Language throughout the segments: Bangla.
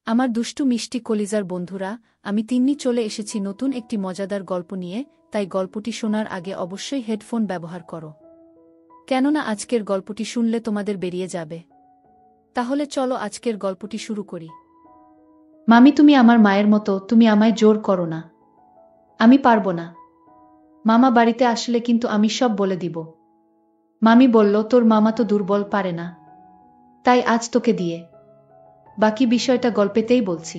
আমার দুষ্টু মিষ্টি কলিজার বন্ধুরা, আমি তিন্নি চলে এসেছি নতুন একটি মজাদার গল্প নিয়ে, তাই গল্পটি শোনার আগে অবশ্যই হেডফোন ব্যবহার করো। কেননা আজকের গল্পটি শুনলে তোমাদের বেরিয়ে যাবে। তাহলে চলো আজকের গল্পটি শুরু করি। মামি, তুমি আমার মায়ের মতো, তুমি আমায় জোর করো না। আমি পারবো না। মামা বাড়িতে আসলে কিন্তু আমি সব বলে দিব। মামি বলল, তোর মামা তো দুর্বল, পারে না, তাই আজ তোকে দিয়ে বাকি বিষয়টা গল্পেতেই বলছি।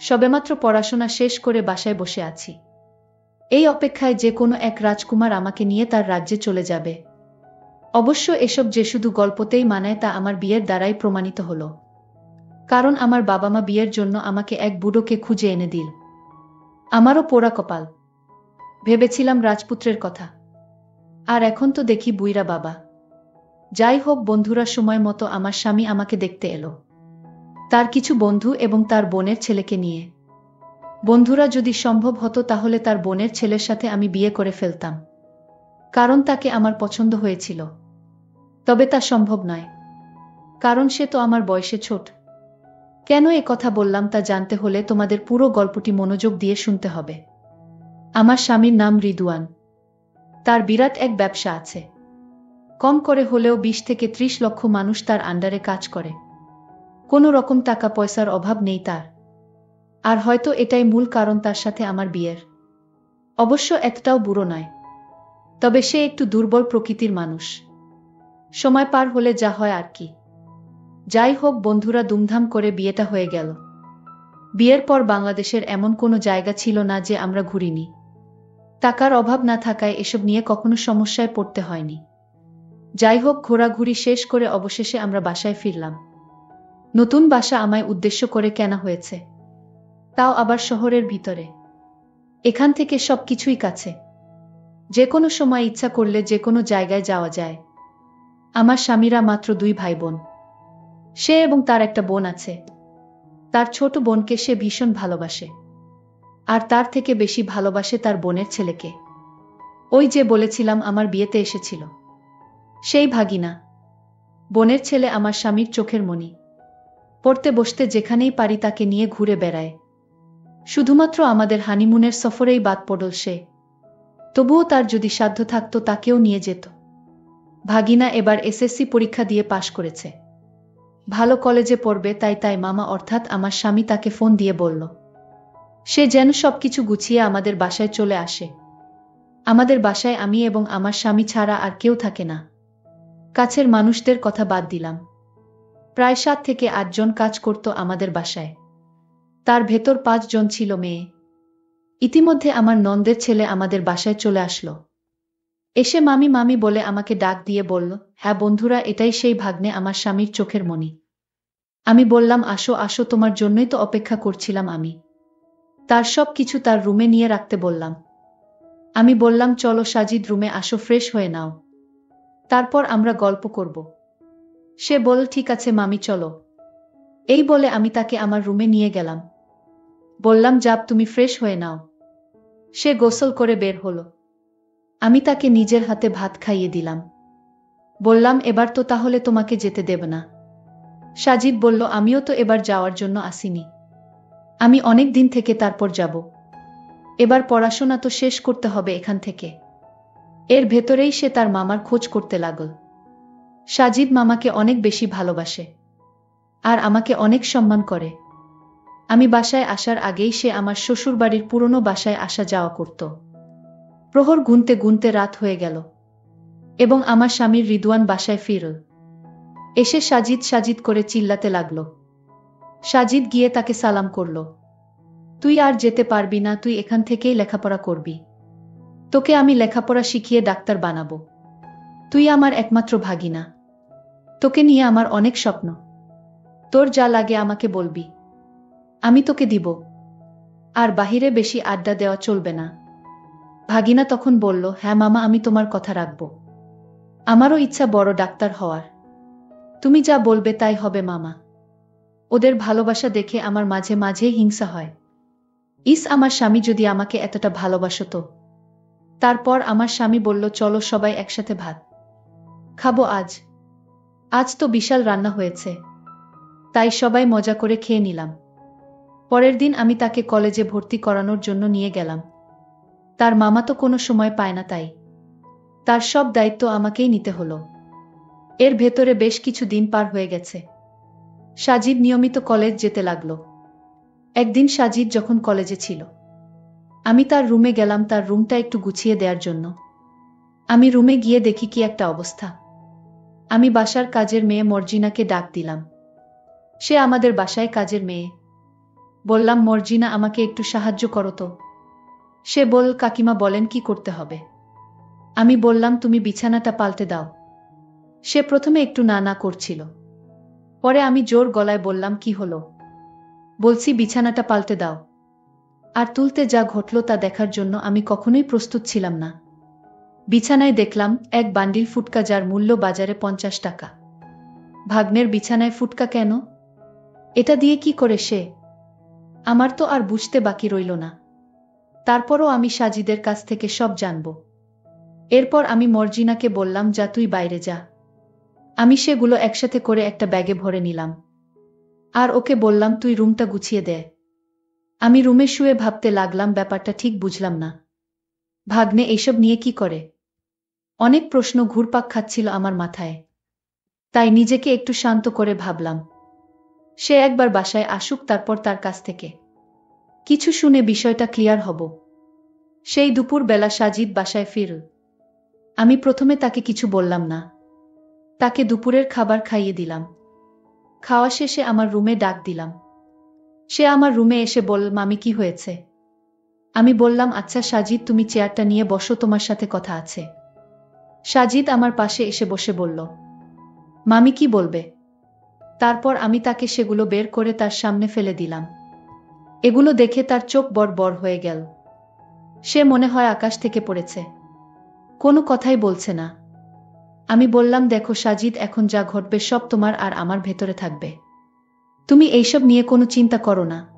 সবেমাত্র পড়াশোনা শেষ করে বাসায় বসে আছি, এই অপেক্ষায় যে কোনো এক রাজকুমার আমাকে নিয়ে তার রাজ্যে চলে যাবে। অবশ্য এসব যে শুধু গল্পতেই মানায় তা আমার বিয়ের দ্বারাই প্রমাণিত হলো। কারণ আমার বাবা মা বিয়ের জন্য আমাকে এক বুড়োকে খুঁজে এনে দিল। আমারও পোড়া কপাল। ভেবেছিলাম রাজপুত্রের কথা, আর এখন তো দেখি বুইরা বাবা। যাই হোক বন্ধুরা, সময় মতো আমার স্বামী আমাকে দেখতে এলো, তার কিছু বন্ধু এবং তার বোনের ছেলেকে নিয়ে। বন্ধুরা, যদি সম্ভব হতো তাহলে তার বোনের ছেলের সাথে আমি বিয়ে করে ফেলতাম, কারণ তাকে আমার পছন্দ হয়েছিল। তবে তা সম্ভব নয়, কারণ সে তো আমার বয়সে ছোট। কেন এ কথা বললাম তা জানতে হলে তোমাদের পুরো গল্পটি মনোযোগ দিয়ে শুনতে হবে। আমার স্বামীর নাম রিদওয়ান। তার বিরাট এক ব্যবসা আছে। কম করে হলেও 20 থেকে 30 লক্ষ মানুষ তার আন্ডারে কাজ করে। কোনো রকম টাকা পয়সার অভাব নেই তার। আর হয়তো এটাই মূল কারণ তার সাথে আমার বিয়ের। অবশ্য এতটাও বুড়ো নয়, তবে সে একটু দুর্বল প্রকৃতির মানুষ। সময় পার হলে যা হয় আর কি। যাই হোক বন্ধুরা, ধুমধাম করে বিয়েটা হয়ে গেল। বিয়ের পর বাংলাদেশের এমন কোনো জায়গা ছিল না যে আমরা ঘুরিনি। টাকার অভাব না থাকায় এসব নিয়ে কখনো সমস্যায় পড়তে হয়নি। যাই হোক, ঘোরাঘুরি শেষ করে অবশেষে আমরা বাসায় ফিরলাম। নতুন বাসা আমায় উদ্দেশ্য করে কেনা হয়েছে, তাও আবার শহরের ভিতরে। এখান থেকে সবকিছুই কাছে, যে কোনো সময় ইচ্ছা করলে যে কোনো জায়গায় যাওয়া যায়। আমার স্বামীরা মাত্র 2 ভাই বোন। সে এবং তার একটা বোন আছে। তার ছোট বোনকে সে ভীষণ ভালোবাসে, আর তার থেকে বেশি ভালোবাসে তার বোনের ছেলেকে। ওই যে বলেছিলাম আমার বিয়েতে এসেছিল, সেই ভাগিনা। বোনের ছেলে আমার স্বামীর চোখের মণি। পড়তে বসতে যেখানেই পারি তাকে নিয়ে ঘুরে বেড়ায়। শুধুমাত্র আমাদের হানিমুনের সফরেই বাদ পড়ল সে। তবুও তার যদি সাধ্য থাকতো তাকেও নিয়ে যেত। ভাগিনা এবার এসএসসি পরীক্ষা দিয়ে পাশ করেছে, ভালো কলেজে পড়বে, তাই মামা অর্থাৎ আমার স্বামী তাকে ফোন দিয়ে বলল সে যেন সবকিছু গুছিয়ে আমাদের বাসায় চলে আসে। আমাদের বাসায় আমি এবং আমার স্বামী ছাড়া আর কেউ থাকে না। কাছের মানুষদের কথা বাদ দিলাম, প্রায় 7 থেকে 8 জন কাজ করত আমাদের বাসায়। তার ভেতর 5 জন ছিল মেয়ে। ইতিমধ্যে আমার নন্দের ছেলে আমাদের বাসায় চলে আসলো। এসে মামি মামি বলে আমাকে ডাক দিয়ে বলল, হ্যাঁ বন্ধুরা, এটাই সেই ভাগ্নে, আমার স্বামীর চোখের মণি। আমি বললাম, আসো আসো, তোমার জন্যই তো অপেক্ষা করছিলাম আমি। তার সব কিছু তার রুমে নিয়ে রাখতে বললাম। আমি বললাম, চলো সাজিদ, রুমে আসো, ফ্রেশ হয়ে নাও, তারপর আমরা গল্প করব। সে বলল, ঠিক আছে মামি, চলো। এই বলে আমি তাকে আমার রুমে নিয়ে গেলাম। বললাম, যাও তুমি ফ্রেশ হয়ে নাও। সে গোসল করে বের হলো। আমি তাকে নিজের হাতে ভাত খাইয়ে দিলাম। বললাম, এবার তো তাহলে তোমাকে যেতে দেব না। সাজিদ বলল, আমিও তো এবার যাওয়ার জন্য আসিনি, আমি অনেক দিন থেকে তারপর যাব। এবার পড়াশোনা তো শেষ করতে হবে এখান থেকে। এর ভেতরেই সে তার মামার খোঁজ করতে লাগল। সাজিদ মামাকে অনেক বেশি ভালোবাসে, আর আমাকে অনেক সম্মান করে। আমি বাসায় আসার আগেই সে আমার শ্বশুরবাড়ির পুরনো বাসায় আসা যাওয়া করত। প্রহর গুনতে গুনতে রাত হয়ে গেল, এবং আমার স্বামীর রিদওয়ান বাসায় ফিরল। এসে সাজিদ সাজিদ করে চিল্লাতে লাগল। সাজিদ গিয়ে তাকে সালাম করল। তুই আর যেতে পারবি না, তুই এখান থেকেই লেখাপড়া করবি। তোকে আমি লেখাপড়া শিখিয়ে ডাক্তার বানাবো। তুই আমার একমাত্র ভাগিনা, তোকে নিয়ে আমার অনেক স্বপ্ন। তোর যা লাগে আমাকে বলবি, আমি তোকে দিব। আর বাহিরে বেশি আড্ডা দেওয়া চলবে না। ভাগিনা তখন বলল, হ্যাঁ মামা, আমি তোমার কথা রাখব। আমারও ইচ্ছা বড় ডাক্তার হওয়ার। তুমি যা বলবে তাই হবে মামা। ওদের ভালোবাসা দেখে আমার মাঝে মাঝে হিংসা হয়। ইস, আমার স্বামী যদি আমাকে এতটা ভালোবাসতো। তারপর আমার স্বামী বলল, চলো সবাই একসাথে ভাত খাবো আজ। আজ তো বিশাল রান্না হয়েছে। তাই সবাই মজা করে খেয়ে নিলাম। পরের দিন আমি তাকে কলেজে ভর্তি করানোর জন্য নিয়ে গেলাম। তার মামা তো কোনো সময় পায় না, তাই তার সব দায়িত্ব আমাকেই নিতে হলো। এর ভেতরে বেশ কিছু দিন পার হয়ে গেছে। সাজিদ নিয়মিত কলেজ যেতে লাগলো। একদিন সাজিদ যখন কলেজে ছিল, আমি তার রুমে গেলাম তার রুমটা একটু গুছিয়ে দেওয়ার জন্য। আমি রুমে গিয়ে দেখি কি একটা অবস্থা। আমি বাসার কাজের মেয়ে মর্জিনাকে ডাক দিলাম। সে আমাদের বাসায় কাজের মেয়ে। বললাম, মর্জিনা, আমাকে একটু সাহায্য করো তো। সে বলল, কাকিমা বলেন কি করতে হবে। আমি বললাম, তুমি বিছানাটা পাল্টে দাও। সে প্রথমে একটু না না করছিল। পরে আমি জোর গলায় বললাম, কি হলো? বলছি বিছানাটা পাল্টে দাও। আর তুলতে যা ঘটল তা দেখার জন্য আমি কখনোই প্রস্তুত ছিলাম না। বিছানায় দেখলাম এক বান্ডিল ফুটকা, যার মূল্য বাজারে 50 টাকা। ভাগ্নের বিছানায় ফুটকা কেন? এটা দিয়ে কি করে সে? আমার তো আর বুঝতে বাকি রইল না। তারপরও আমি সাজিদের কাছ থেকে সব জানব। এরপর আমি মর্জিনাকে বললাম, যা তুই বাইরে যা। আমি সেগুলো একসাথে করে একটা ব্যাগে ভরে নিলাম। আর ওকে বললাম, তুই রুমটা গুছিয়ে দে। আমি রুমে শুয়ে ভাবতে লাগলাম, ব্যাপারটা ঠিক বুঝলাম না। ভাগ্নে এইসব নিয়ে কি করে? অনেক প্রশ্ন ঘুরপাক খাচ্ছিল আমার মাথায়। তাই নিজেকে একটু শান্ত করে ভাবলাম, সে একবার বাসায় আসুক, তারপর তার কাছ থেকে কিছু শুনে বিষয়টা ক্লিয়ার হব। সেই দুপুর বেলা সাজিদ বাসায় ফিরল। আমি প্রথমে তাকে কিছু বললাম না। তাকে দুপুরের খাবার খাইয়ে দিলাম। খাওয়া শেষে আমার রুমে ডাক দিলাম। সে আমার রুমে এসে বলল, মামি, কি হয়েছে? আমি বললাম, আচ্ছা সাজিদ, তুমি চেয়ারটা নিয়ে বসো, তোমার সাথে কথা আছে। সাজিদ আমার পাশে এসে বসে বলল, মামি কি বলবে? তারপর আমি তাকে সেগুলো বের করে তার সামনে ফেলে দিলাম। এগুলো দেখে তার চোখ বড় বড় হয়ে গেল। সে মনে হয় আকাশ থেকে পড়েছে। কোনো কথাই বলছে না। আমি বললাম, দেখো সাজিদ, এখন যা ঘটবে সব তোমার আর আমার ভেতরে থাকবে। তুমি এইসব নিয়ে কোনো চিন্তা করো না।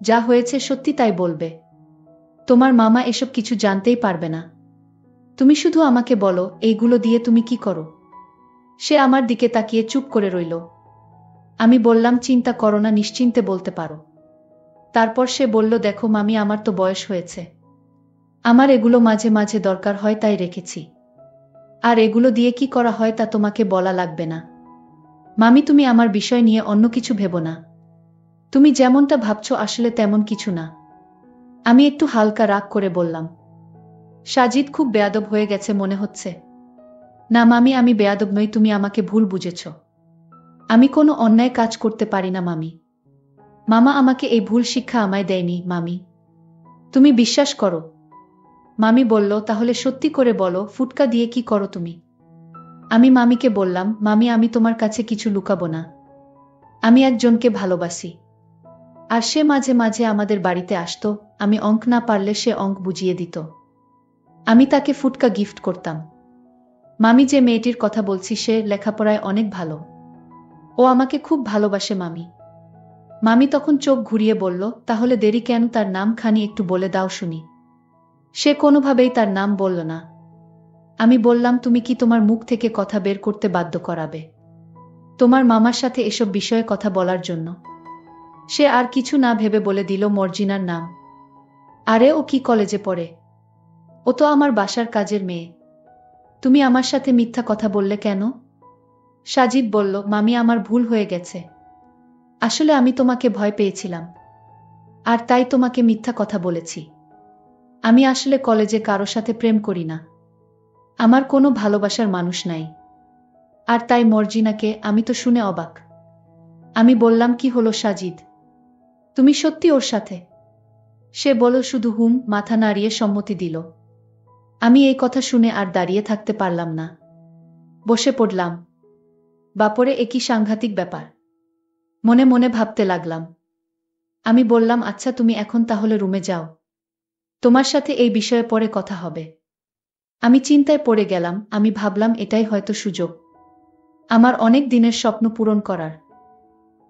যা হয়েছে সত্যি তাই বলবে। তোমার মামা এসব কিছু জানতেই পারবে না। তুমি শুধু আমাকে বলো, এইগুলো দিয়ে তুমি কি করো? সে আমার দিকে তাকিয়ে চুপ করে রইল। আমি বললাম, চিন্তা করো না, নিশ্চিন্তে বলতে পারো। তারপর সে বলল, দেখো মামি, আমার তো বয়স হয়েছে। আমার এগুলো মাঝে মাঝে দরকার হয়, তাই রেখেছি। আর এগুলো দিয়ে কি করা হয় তা তোমাকে বলা লাগবে না। মামি, তুমি আমার বিষয় নিয়ে অন্য কিছু ভেবো না। তুমি যেমনটা ভাবছো আসলে তেমন কিছু না। আমি একটু হালকা রাগ করে বললাম। সাজিদ খুব বেয়াদব হয়ে গেছে মনে হচ্ছে। না মামি, আমি বেয়াদব নই, তুমি আমাকে ভুল বুঝেছ। আমি কোনো অন্যায় কাজ করতে পারি না মামি। মামা আমাকে এই ভুল শিক্ষা আমায় দেয়নি মামি। তুমি বিশ্বাস করো। মামি বলল, তাহলে সত্যি করে বলো, ফুটকা দিয়ে কি করো তুমি? আমি মামিকে বললাম, মামি, আমি তোমার কাছে কিছু লুকাবো না। আমি একজনকে ভালোবাসি। আর সে মাঝে মাঝে আমাদের বাড়িতে আসতো। আমি অঙ্ক না পারলে সে অঙ্ক বুঝিয়ে দিত। আমি তাকে ফুটকা গিফট করতাম। মামি, যে মেয়েটির কথা বলছি সে লেখাপড়ায় অনেক ভালো। ও আমাকে খুব ভালোবাসে মামি। মামি তখন চোখ ঘুরিয়ে বলল, তাহলে দেরি কেন, তার নাম খানি একটু বলে দাও শুনি। সে কোনোভাবেই তার নাম বলল না। আমি বললাম, তুমি কি তোমার মুখ থেকে কথা বের করতে বাধ্য করাবে তোমার মামার সাথে এসব বিষয়ে কথা বলার জন্য? সে আর কিছু না ভেবে বলে দিল, মর্জিনার নাম। আরে ও কি কলেজে পড়ে? ও তো আমার বাসার কাজের মেয়ে। তুমি আমার সাথে মিথ্যা কথা বললে কেন? সাজিদ বলল, মামি, আমার ভুল হয়ে গেছে। আসলে আমি তোমাকে ভয় পেয়েছিলাম। আর তাই তোমাকে মিথ্যা কথা বলেছি। আমি আসলে কলেজে কারো সাথে প্রেম করি না। আমার কোনো ভালোবাসার মানুষ নাই। আর তাই মর্জিনাকে। আমি তো শুনে অবাক। আমি বললাম, কি হলো সাজিদ? তুমি সত্যি ওর সাথে? সে বলল শুধু হুম, মাথা নাড়িয়ে সম্মতি দিল। আমি এই কথা শুনে আর দাঁড়িয়ে থাকতে পারলাম না। বসে পড়লাম। বাপরে, একই সাংঘাতিক ব্যাপার। মনে মনে ভাবতে লাগলাম। আমি বললাম, আচ্ছা তুমি এখন তাহলে রুমে যাও। তোমার সাথে এই বিষয়ে পরে কথা হবে। আমি চিন্তায় পড়ে গেলাম। আমি ভাবলাম, এটাই হয়তো সুযোগ আমার অনেক দিনের স্বপ্ন পূরণ করার।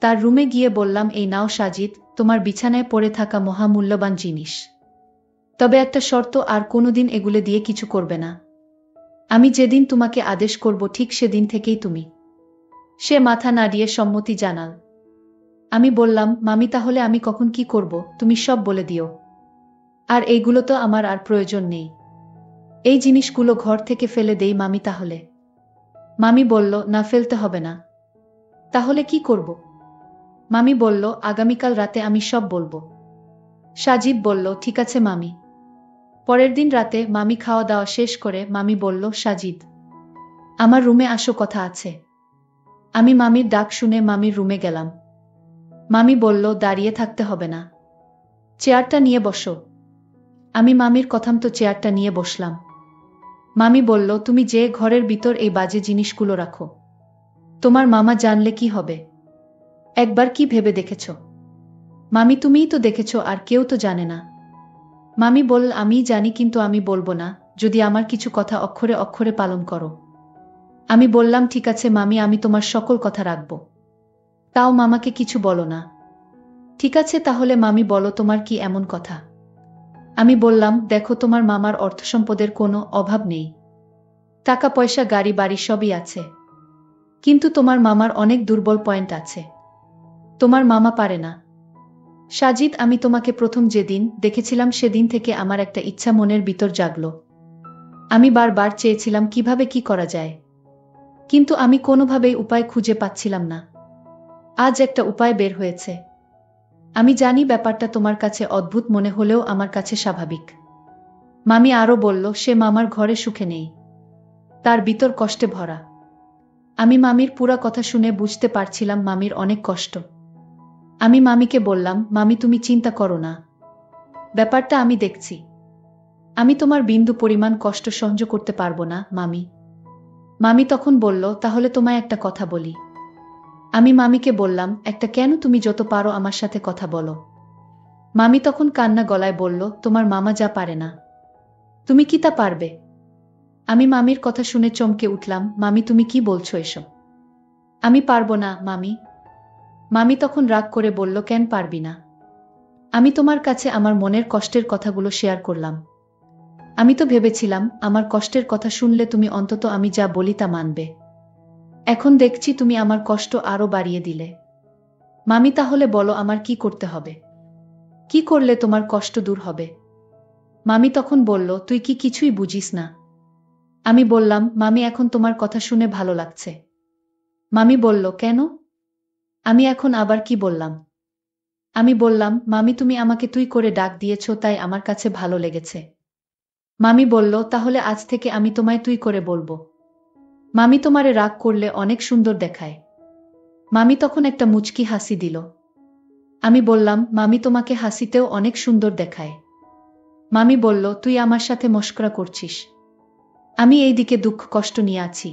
তার রুমে গিয়ে বললাম, এই নাও সাজিদ, তোমার বিছানায় পড়ে থাকা মহামূল্যবান জিনিস। তবে একটা শর্ত, আর কোনোদিন এগুলো দিয়ে কিছু করবে না। আমি যেদিন তোমাকে আদেশ করব ঠিক সেদিন থেকেই তুমি। সে মাথা নাড়িয়ে সম্মতি জানাল। আমি বললাম, মামি তাহলে আমি কখন কি করব তুমি সব বলে দিও। আর এইগুলো তো আমার আর প্রয়োজন নেই। এই জিনিসগুলো ঘর থেকে ফেলে দেই মামি তাহলে। মামি বলল, না ফেলতে হবে না। তাহলে কি করব? মামি বলল, আগামীকাল রাতে আমি সব বলবো। সাজিদ বলল, ঠিক আছে মামি। পরের দিন রাতে মামি খাওয়া দাওয়া শেষ করে মামি বলল, সাজিদ, আমার রুমে আসো, কথা আছে। আমি মামির ডাক শুনে মামির রুমে গেলাম। মামি বলল, দাঁড়িয়ে থাকতে হবে না, চেয়ারটা নিয়ে বসো। আমি মামির কথামতো চেয়ারটা নিয়ে বসলাম। মামি বলল, তুমি যে ঘরের ভিতর এই বাজে জিনিসগুলো রাখো, তোমার মামা জানলে কি হবে? একবার কি ভেবে দেখেছ? মামি, তুমিই তো দেখেছ, আর কেউ তো জানে না। মামি বলল, আমিই জানি, কিন্তু আমি বলবো না যদি আমার কিছু কথা অক্ষরে অক্ষরে পালন করো। আমি বললাম, ঠিক আছে মামি, আমি তোমার সকল কথা রাখব। তাও মামাকে কিছু বলো না। ঠিক আছে তাহলে মামি, বলো তোমার কি এমন কথা? আমি বললাম, দেখো, তোমার মামার অর্থসম্পদের কোনো অভাব নেই, টাকা পয়সা গাড়ি বাড়ি সবই আছে, কিন্তু তোমার মামার অনেক দুর্বল পয়েন্ট আছে। তোমার মামা পারে না। সাজিদ, আমি তোমাকে প্রথম যেদিন দেখেছিলাম সেদিন থেকে আমার একটা ইচ্ছা মনের ভিতর জাগলো। আমি বারবার চেয়েছিলাম কিভাবে কি করা যায়, কিন্তু আমি কোনোভাবেই উপায় খুঁজে পাচ্ছিলাম না। আজ একটা উপায় বের হয়েছে। আমি জানি ব্যাপারটা তোমার কাছে অদ্ভুত মনে হলেও আমার কাছে স্বাভাবিক। মামি আরো বলল, সে মামার ঘরে সুখে নেই, তার ভিতর কষ্টে ভরা। আমি মামির পুরা কথা শুনে বুঝতে পারছিলাম মামির অনেক কষ্ট। আমি মামিকে বললাম, মামি তুমি চিন্তা করো না, ব্যাপারটা আমি দেখছি। আমি তোমার বিন্দু পরিমাণ কষ্ট সহ্য করতে পারবো না মামি। মামি তখন বলল, তাহলে তোমায় একটা কথা বলি। আমি মামিকে বললাম, একটা কেন? তুমি যত পারো আমার সাথে কথা বলো। মামি তখন কান্না গলায় বলল, তোমার মামা যা পারে না, তুমি কি তা পারবে? আমি মামির কথা শুনে চমকে উঠলাম, মামি তুমি কি বলছো এসব? আমি পারবো না মামি। মামি তখন রাগ করে বলল, কেন পারবি না? আমি তোমার কাছে আমার মনের কষ্টের কথাগুলো শেয়ার করলাম। আমি তো ভেবেছিলাম আমার কষ্টের কথা শুনলে তুমি অন্তত আমি যা বলি তা মানবে। এখন দেখছি তুমি আমার কষ্ট আরো বাড়িয়ে দিলে। মামি তাহলে বলো আমার কি করতে হবে? কি করলে তোমার কষ্ট দূর হবে? মামি তখন বলল, তুই কি কিছুই বুঝিস না? আমি বললাম, মামি এখন তোমার কথা শুনে ভালো লাগছে। মামি বলল, কেন? আমি এখন আবার কি বললাম? আমি বললাম, মামি তুমি আমাকে তুই করে ডাক দিয়েছ, তাই আমার কাছে ভালো লেগেছে। মামি বলল, তাহলে আজ থেকে আমি তোমায় তুই করে বলবো। মামি তোমারে রাগ করলে অনেক সুন্দর দেখায়। মামি তখন একটা মুচকি হাসি দিল। আমি বললাম, মামি তোমাকে হাসিতেও অনেক সুন্দর দেখায়। মামি বলল, তুই আমার সাথে মশকরা করছিস? আমি এই দিকে দুঃখ কষ্ট নিয়ে আছি।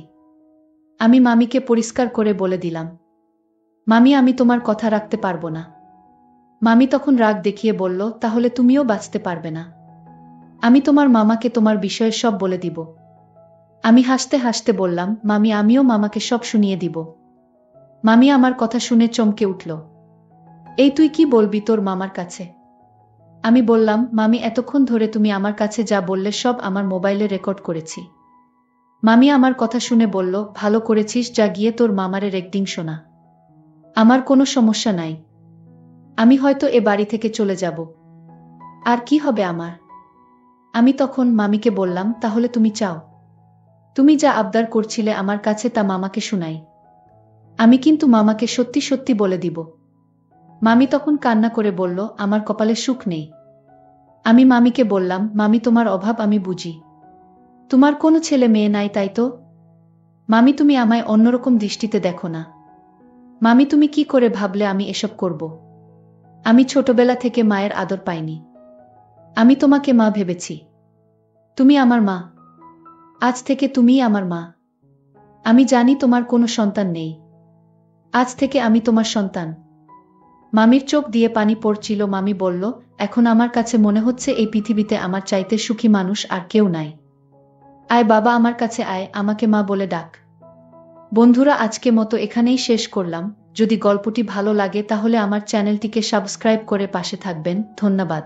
আমি মামিকে পরিষ্কার করে বলে দিলাম, মামি আমি তোমার কথা রাখতে পারবো না। মামি তখন রাগ দেখিয়ে বলল, তাহলে তুমিও বাঁচতে পারবে না। আমি তোমার মামাকে তোমার বিষয়ে সব বলে দিব। আমি হাসতে হাসতে বললাম, মামি আমিও মামাকে সব শুনিয়ে দিব। মামি আমার কথা শুনে চমকে উঠল। এই তুই কি বলবি তোর মামার কাছে? আমি বললাম, মামি এতক্ষণ ধরে তুমি আমার কাছে যা বললে সব আমার মোবাইলে রেকর্ড করেছি। মামি আমার কথা শুনে বলল, ভালো করেছিস, যা গিয়ে তোর মামারে রেকর্ডিং শোনা। আমার কোনো সমস্যা নাই, আমি হয়তো এ বাড়ি থেকে চলে যাব। আর কি হবে আমার? আমি তখন মামিকে বললাম, তাহলে তুমি চাও তুমি যা আবদার করছিলে আমার কাছে তা মামাকে শুনাই? আমি কিন্তু মামাকে সত্যি সত্যি বলে দিব। মামি তখন কান্না করে বলল, আমার কপালে সুখ নেই। আমি মামিকে বললাম, মামি তোমার অভাব আমি বুঝি, তোমার কোনো ছেলে মেয়ে নাই তাই তো? মামি তুমি আমায় অন্যরকম দৃষ্টিতে দেখো না। মামি তুমি কি করে ভাবলে আমি এসব করব? আমি ছোটবেলা থেকে মায়ের আদর পাইনি, আমি তোমাকে মা ভেবেছি। তুমি আমার মা, আজ থেকে তুমিই আমার মা। আমি জানি তোমার কোনো সন্তান নেই, আজ থেকে আমি তোমার সন্তান। মামির চোখ দিয়ে পানি পড়ছিল। মামি বলল, এখন আমার কাছে মনে হচ্ছে এই পৃথিবীতে আমার চাইতে সুখী মানুষ আর কেউ নাই। আয় বাবা আমার কাছে আয়, আমাকে মা বলে ডাক। বন্ধুরা, আজকে মতো এখানেই শেষ করলাম। যদি গল্পটি ভালো লাগে তাহলে আমার চ্যানেলটিকে সাবস্ক্রাইব করে পাশে থাকবেন। ধন্যবাদ।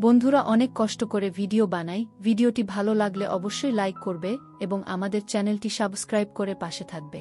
বন্ধুরা অনেক কষ্ট করে ভিডিও বানাই, ভিডিওটি ভালো লাগলে অবশ্যই লাইক করবে এবং আমাদের চ্যানেলটি সাবস্ক্রাইব করে পাশে থাকবে।